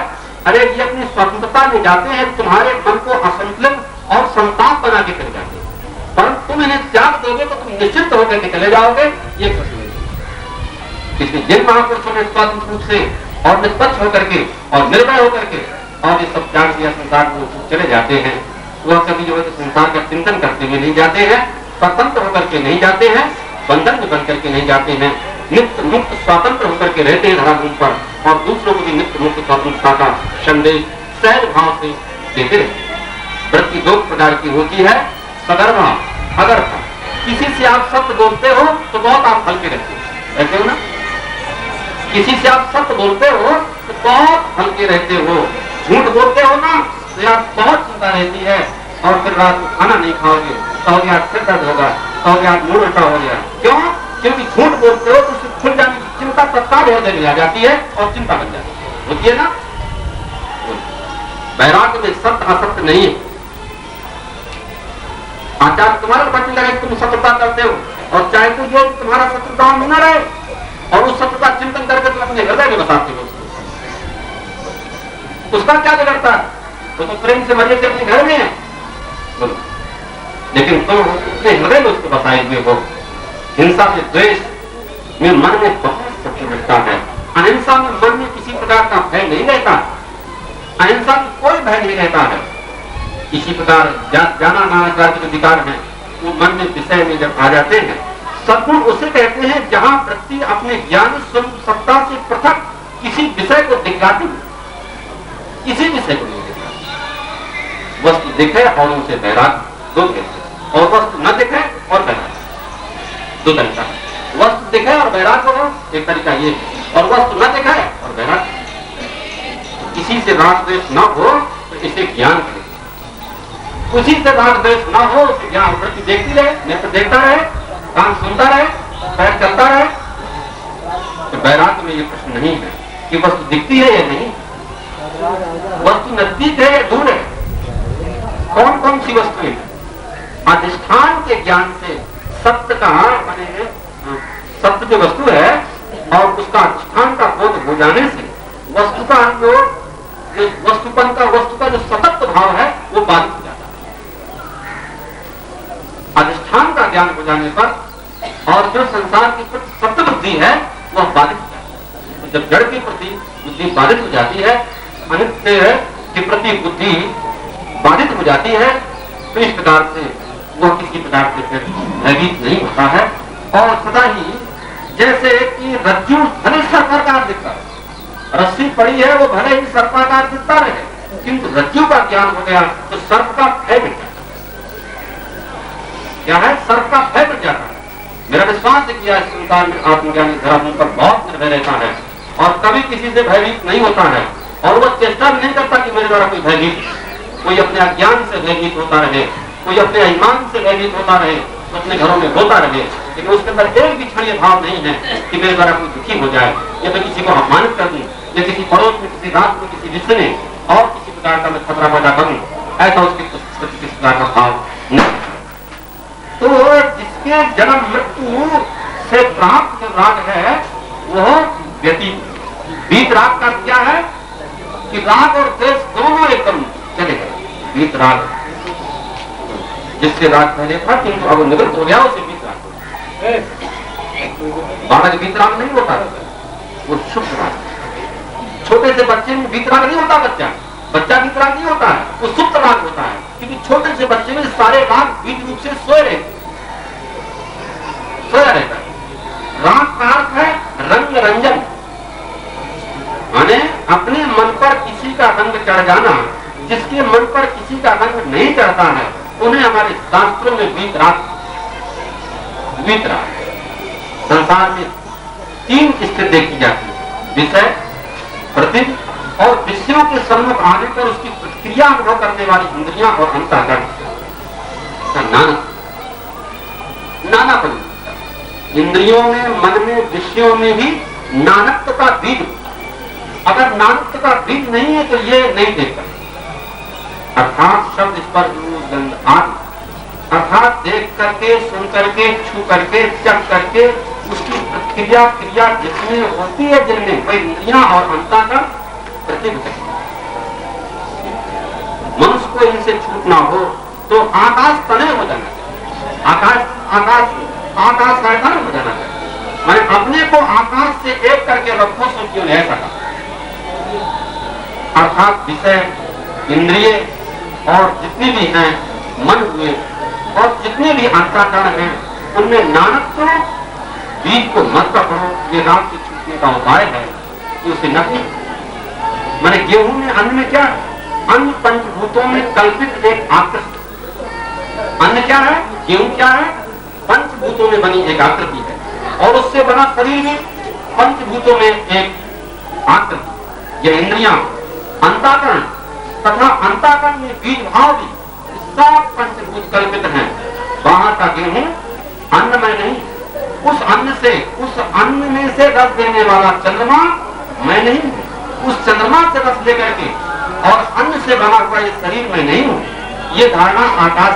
अरे ये अपनी स्वतंत्रता में जाते हैं, तुम्हारे मन को असंतुलित और संताप बना के चले जाते हैं, पर तुम इन्हें त्याग दोगे तो तुम निश्चित होकर के चले जाओगे। ये प्रश्न है। इसलिए जिन महापुरुषों ने स्वतंत्र रूप से और निष्पक्ष होकर के और निर्भय होकर के और ये सब त्याग दिया संसार को चले जाते हैं, वह कभी जो है संसार का चिंतन करते हुए नहीं जाते हैं, स्वतंत्र होकर के नहीं जाते हैं, बंधन में बन करके नहीं जाते हैं, नित्य मुक्त स्वतंत्र होकर के रहते हैं धराभूमि पर और दूसरों को भी नित्य मुक्त स्वतंत्रता का संदेश सहज भाव से देते रहते। वृत्ति दो प्रकार की होती है, सगर्भा, अगर्भा। किसी से आप सत्य बोलते हो तो बहुत आप हल्के रहते हो, ऐसे हो ना। किसी से आप सत्य बोलते हो तो बहुत हल्के रहते हो। झूठ बोलते हो ना तो आप बहुत चिंता रहती है और फिर रात को खाना नहीं खाओगे, कहोगे आज सिर दर्द होगा, कहोगे आज मूड उल्टा हो गया। क्यों? क्योंकि झूठ बोलते हो तो उससे खुल जाने की चिंता तत्काल हृदय में आ जाती है और चिंता बन जाती है, होती है ना। वैराग्य में सत्य असत्य नहीं है। आचार्य तुम्हारे पटने लगे तुम शत्रुता करते हो और चाहे तो ये तुम्हारा शत्रुता में न रहे और उस शत्रुता चिंतन करके तुम अपने हृदय में बताते हो, उसका क्या बिगड़ता है? तो प्रेम से मजे से अपने घर में है, लेकिन तुम अपने हृदय में उसको बताए हुए हो। हिंसा से द्वेष में मन में बहुत सत्य रहता है। अहिंसा में मन में किसी प्रकार का भय नहीं रहता, अहिंसा में कोई भय नहीं रहता है। इसी प्रकार जाना नाना प्रकार के विकार है वो मन में विषय में जब आ जाते हैं, सद्गुण उसे कहते हैं जहां वृत्ति अपने ज्ञान स्वरूप सत्ता से पृथक किसी विषय को दिखाती है, किसी विषय को नहीं दिखा। वस्तु दिखे और उसे वैराग दो कहते, और वस्तु न दिखे और वैराग दो तरीका। वस्तु दिखे और वैराग हो एक तरीका ये, और वस्तु न दिखे और वैराग। किसी से राग द्वेष न हो तो इसे ज्ञान करें, उसी से राग द्वेष न हो उसे ज्ञान। वृत्ति देखती रहे, नेत्र देखता रहे, कान सुनता रहे, पैर चलता रहे। तो वैराग में ये प्रश्न नहीं है कि वस्तु दिखती है या नहीं, वस्तु नजदीक है या दूर है, कौन कौन सी वस्तु है। अधिष्ठान के ज्ञान से सत्य का माने सत्य जो वस्तु है और उसका अधिष्ठान का बोध हो जाने से वस्तु का जो वस्तुपन का वस्तु का जो सतत भाव है वो बाधित हो जाता है। अधिष्ठान का ज्ञान हो जाने पर और जो संसार की सत्य बुद्धि है वह बाधित हो जाती है। तो जब जड़ की प्रति बुद्धि बाधित हो जाती है, अनित्य के प्रति बुद्धि बाधित हो जाती है, तो इस प्रकार से वह किसी प्रकार से फिर भयभीत नहीं होता है और सदा ही जैसे कि रज्जु भले सर्पाकार दिखता है, रस्सी पड़ी है वो भले ही सर्पाकार दिखता रहे, किंतु रज्जु का ज्ञान हो गया तो सर्प का भय मिट जाता है। क्या है? सर्प का भय मिट जाता है। मेरा विश्वास है कि आज संसार में आत्मज्ञानी धराधुन पर बहुत निर्भय रहता है और कभी किसी से भयभीत नहीं होता है और वह चेष्टा भी नहीं करता कि मेरे द्वारा कोई भयभीत, कोई अपने अज्ञान से भयभीत होता रहे कोई अपने ईमान से भयभीत होता रहे तो अपने घरों में होता रहे, लेकिन उसके अंदर एक भी क्षण ये भाव नहीं है कि मेरे द्वारा कोई दुखी हो जाए या मैं किसी को अपमानित कर दूं या किसी पड़ोस में, किसी रात में, किसी रिश्ते में और किसी प्रकार का मैं खतरा पैदा करूं, ऐसा उसके किसी प्रकार का भाव नहीं। तो जिसके जन्म मृत्यु से प्राप्त जो राग है वह व्यतीत। बीत राग का क्या है कि राग और द्वेष दोनों एकदम चले गए। बीत राग जिससे राग पहले था किंतु अब निवृत्त हो गया, उसे बीत राग हो गया। बालक बीत राग नहीं होता, वो शुभ राग। छोटे से बच्चे में बीत राग नहीं होता, बच्चा बीत राग नहीं होता है, वो सुप्त राग होता है, क्योंकि छोटे से बच्चे में सारे राग बीत रूप से सोया रहता है। राग का अर्थ है रंग रंजन, माने अपने मन पर किसी का रंग चढ़ जाना। जिसके मन पर किसी का रंग नहीं चढ़ता है उन्हें हमारे शास्त्रों में बीत राग। संसार में 3 स्थिति देखी जाती है, विषय, प्रतिभ और विषयों के सम्मुख आने पर उसकी प्रतिक्रिया अनुभव करने वाली इंद्रियां और अंतःकरण। नाना परिवर्तन इंद्रियों में, मन में, विषयों में ही नानत्व का बीज। अगर नानत्व का बीज नहीं है तो ये नहीं देख सकते। अर्थात शब्द, स्पर्श, रूप, गंध आदि, अर्थात देख करके, सुन करके, छू करके, चख करके उसकी प्रतिक्रिया क्रिया जिसमें होती है, जिनमें वही इंद्रियां और अंतःकरण प्रतिबिंब। मनुष्य को इनसे छूटना हो तो आकाश तने हो जाना चाहिए, आकाश साइड हो जाना चाहिए। मैंने अपने को आकाश से एक करके रखो, सोचियो ऐसा कहा। अर्थात विषय, इंद्रिय और जितने भी हैं मन हुए और जितने भी अंतःकरण हैं उनमें नानत्व बीज को मत पकड़ो। ये राग के छूटने का उपाय है कि उसे न पीओ। मैंने गेहूं में, अन्न में क्या है? अन्न पंचभूतों में कल्पित एक आकृति। अन्न क्या है? गेहूं क्या है? पंचभूतों में बनी एक आकृति है और उससे बना शरीर भी पंचभूतों में एक आकृति। ये इंद्रियां, अंतःकरण तथा अंतःकरण में बीज भाव भी सब पंचभूत कल्पित हैं। बाहर का गेहूं अन्न में नहीं, उस अन्न में से रस देने वाला चंद्रमा मैं नहीं हूं, उस चंद्रमा से रस लेकर के और अन्न से बना हुआ ये शरीर में नहीं हूं। ये धारणा आकाश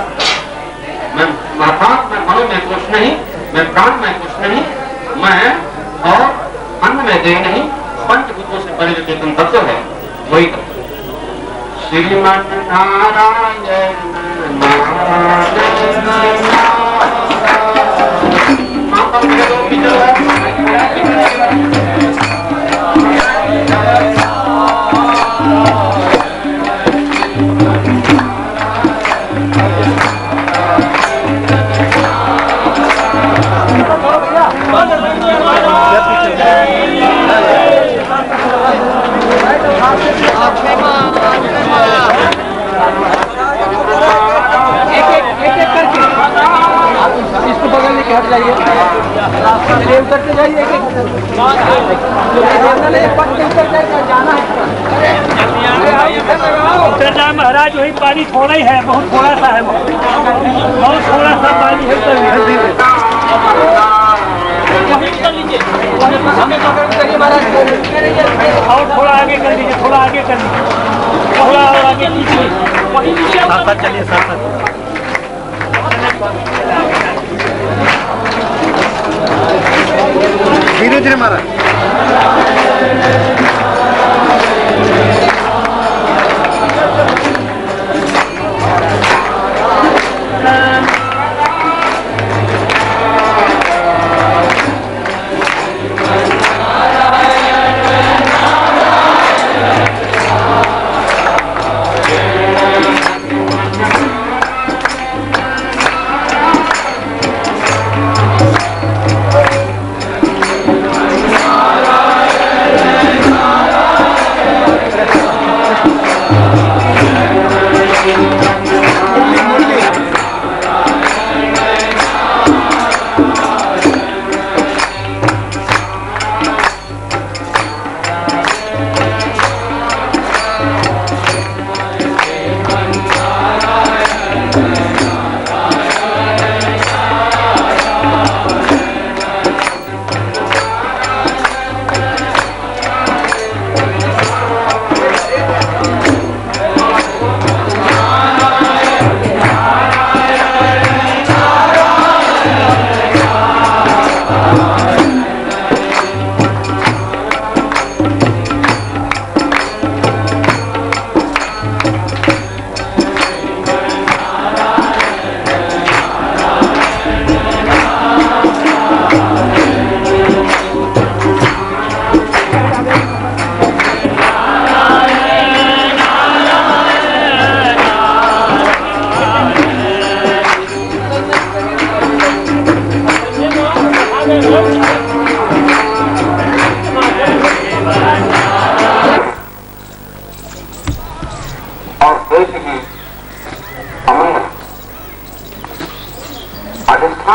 मैं मनो में कुछ नहीं, मैं प्राण में कुछ नहीं, मैं और अन्न में देह नहीं, पंचभूतों से परे चेतन तत्व है, वही तत्व। श्रीमन नारायण करते जाइए, महाराज वही पानी थोड़ा ही है, बहुत थोड़ा सा है, बहुत थोड़ा सा पानी है। और थोड़ा आगे कर लीजिए, थोड़ा आगे कर लीजिए, थोड़ा और आगे कीजिए। साथ चलिए, साथ धीरे धीरे मारा।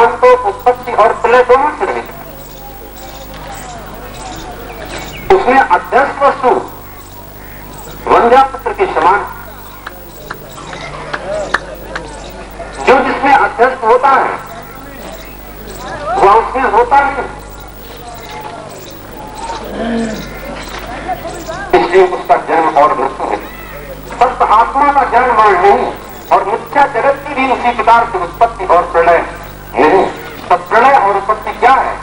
ज्ञान तो उत्पत्ति और प्रलय दोनों से रहित है। उसमें अध्यस्त वस्तु वंध्या पुत्र के समान, जो जिसमें अध्यस्त होता है वह उसमें होता नहीं, इसलिए उसका जन्म और मृत्यु है। सत्य आत्मा का जन्म मरण नहीं और मिथ्या जगत की भी उसी प्रकार से उत्पत्ति और प्रलय नहीं। तब प्रलय और उत्पत्ति क्या है?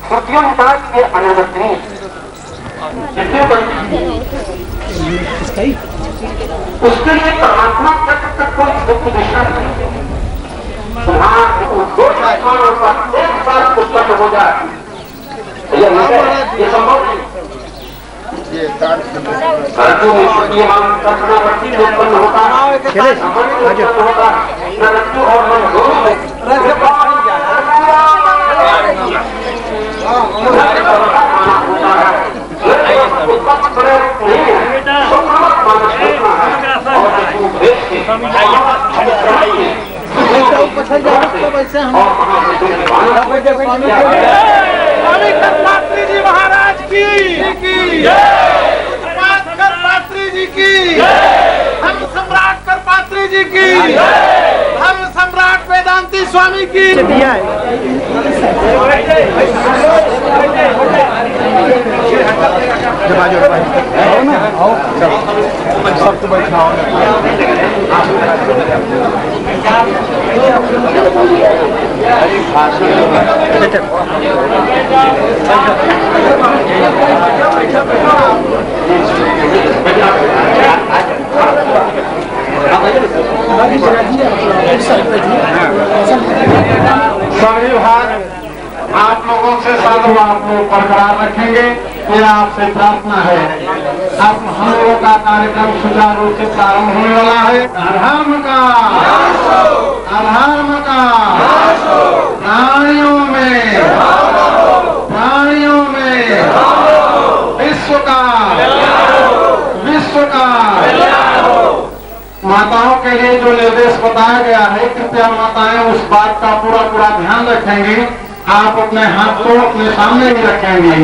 श्रुतियों ने कहा कि ये अनिर्वचनीय, उसके लिए परमात्मा तक कोई मुक्त दिशा नहीं। दो आत्माओं पर एक साथ उत्पन्न हो जाए ये संभव नहीं। उत्पन्न होता है रज्जु और मन दोनों पात्री जी महाराज की पात्री जी की हम सम्राट कर पात्री जी की हम सम्राट वेदांती स्वामी की दिया है। सब तो बैठा सभी भाग आप लोगों से साधु आप लोग बरकरार रखेंगे, ये आपसे प्रार्थना है। अब हम लोगों का कार्यक्रम सुचारू रूप से प्रारंभ होने वाला है। अधर्म का प्राणियों में विश्व का माताओं के लिए जो निर्देश बताया गया है, कृपया माताएं उस बात का पूरा ध्यान रखेंगे। आप अपने हाथ को अपने सामने ही रखेंगे,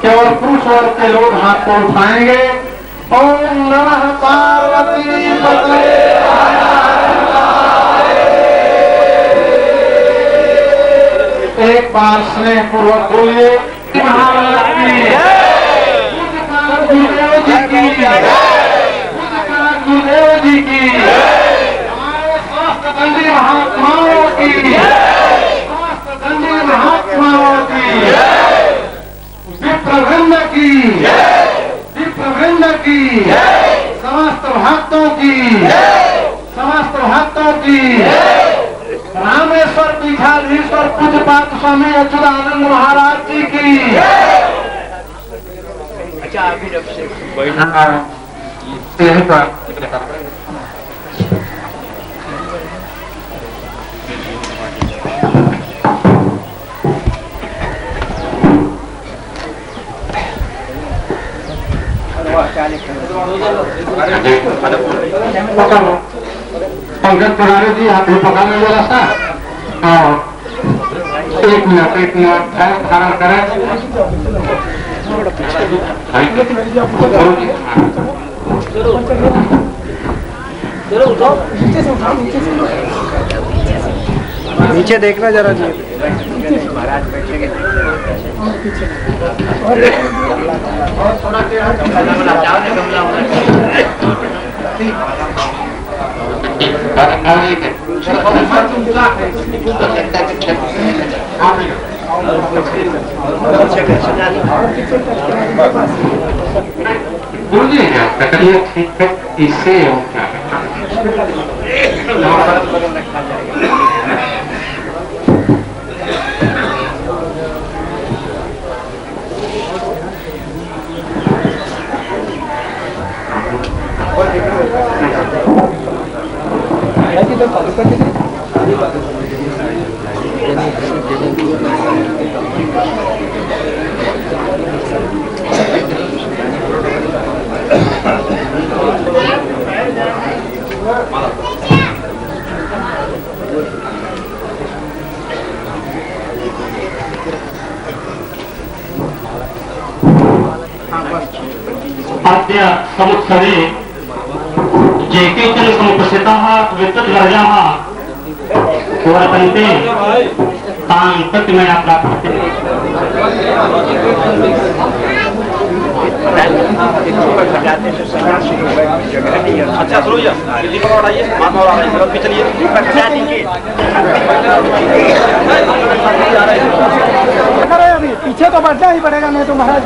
केवल पुरुष वर्ग के लोग हाथ को उठाएंगे। ओम नमः पार्वती पते। एक बार स्नेह पूर्वक बोलिए महाराज गुरुदेव जी की, हमारे स्वास्थ्य दंडी महात्माओं की, महात्माओं की, विप्रवृंद की, समस्त भक्तों की, रामेश्वर पीठाधीश्वर पूज्यपाद स्वामी अच्युतानंद महाराज जी की। अच्छा अभी पंकज तिवारी जी आप भी पका लो जरा सा। और एक मिनट धारण करें। नीचे देखना जरा जी। महाराज बैठेंगे गुरु जी करिए ठीक है, इससे अद्य समुत्सवे ये केचन समुपस्थिताः विद्युद्वर्गाः वर्तन्ते तान् प्रतिमया प्राप्यते। अच्छा सुनो दिल्ली का और आइए माता और आइए तरफ भी चलिए अभी पीछे तो बढ़ना ही पड़ेगा नहीं तो महाराज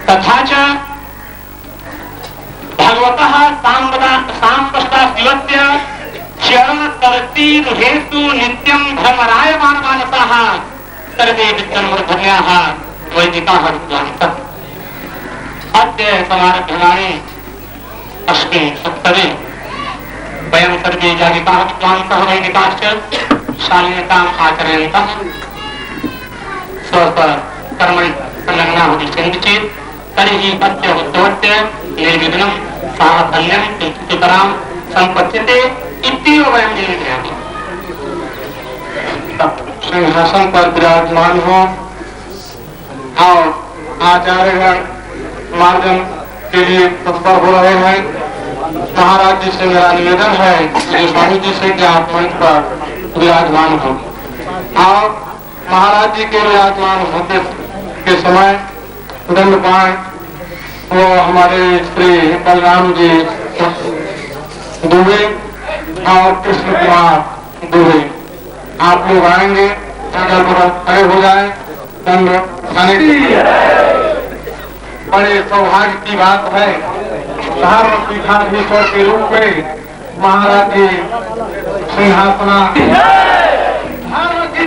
तथा च भगवतः सांपष्टाशिवस्य चरणतरतीर हेतु नित्यं भ्रमरायमान मानसाः सर्वे विद्वन्मूर्धन्याः वैदिकाः विद्वांसः। अद्य समारभ्यमाणे अस्मिन् उत्सवे वयं सर्वे जागरिताः विद्वांसः वैदिकाश्च शालीनताम् आचरन्तः स्वकर्मणि संलग्नाः भविष्यन्ति चेत् तर्हि अद्य उद्योत्य निर्विघ्नं साफल्यं सुतरां संपत्ति इतनी वयम जीवित सिंहासन पर विराजमान हो और आचार्यगण मार्जन के लिए तत्पर हो रहे हैं। महाराज जी से मेरा निवेदन है कि स्वामी जी से कि आप मंच पर विराजमान हो और महाराज जी के विराजमान होते के समय दंडपाण वो हमारे श्री बलराम जी दुबे और कृष्ण कुमार दुबे आप लोग आएंगे, जगह पर खड़े हो जाए, दंड खाने की बड़े सौभाग्य की बात है। पीठाधीश्वर के रूप में महाराज जी सिंहासना धर्म की